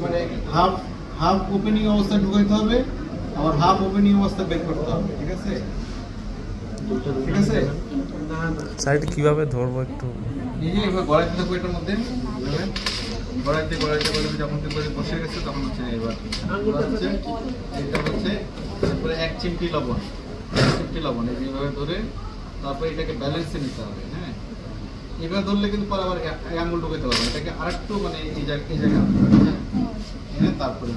মানে half half opening অবস্থা ঢুকাইতে হবে, আবার হাফ ওপেনিং অবস্থা বের করতে হবে। ঠিক আছে, ঠিক আছে। সাইড কিভাবে ধরবো একটু? এই যে এবার গড়াইতে থাকবো এটার মধ্যে, গড়াইতে গড়াইতে গড়াইতে যখন দেখবে বসে গেছে তখন হচ্ছে এবার হচ্ছে এটা হচ্ছে তারপরে 1 চিমটি লবণ, 1 চিমটি লবণ এইভাবে ধরে তারপরে এটাকে ব্যালেন্সে নিতে হবে। হ্যাঁ, এবার ধরলে কিন্তু পরে আবার আঙুল ঢুকাতে পারবে, এটাকে আরেকটু মানে এই জায়গায় হ্যাঁ, তারপরে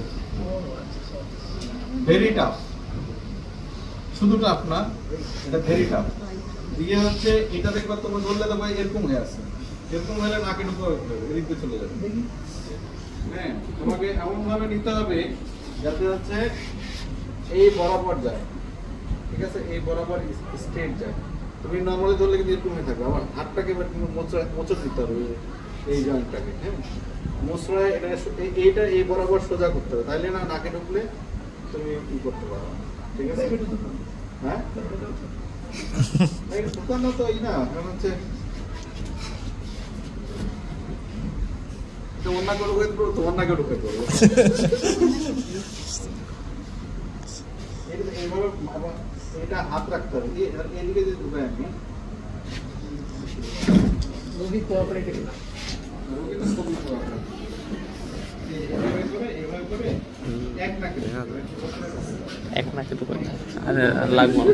ভেরি টাফ, শুধু টাফ না, এটা ভেরি টাফ। দিয়ে হচ্ছে এটা দেখবা তোমার ধরলে তো ভাই এরকম হয়ে আছে, এরকম হলে নাকে ঢুকে এদিকে চলে যাবে। হ্যাঁ, তোমাকে এমন ভাবে নিতে হবে যাতে হচ্ছে এই বরাবর যায়। ঠিক আছে, এই বরাবর স্ট্রেট যায়। তুমি নরমালি ধরলে কিন্তু এরকম হয়ে থাকবে। আমার হাতটাকে এবার তুমি মোচড় দিতে হবে, এই জয়েন্টটাকে। হ্যাঁ, মোচড়ায় এটা এইটা এই বরাবর সোজা করতে হবে, তাইলে না নাকে ঢুকলে তুমি কি করতে পারো। ঠিক আছে, হ্যাঁ ঢুকানো তো এই না, কারণ হচ্ছে অন্যকে ঢুকাইতে পারবো তো অন্যকে ঢুকাইতে পারবো। এইভাবে এটা হাত রাখতে হবে, এদিকে যদি ঢুকাই আমি রোগী কোঅপারেটিভ না, রোগী তো খুব এক নাকে ঢুকাই, আর লাগবে।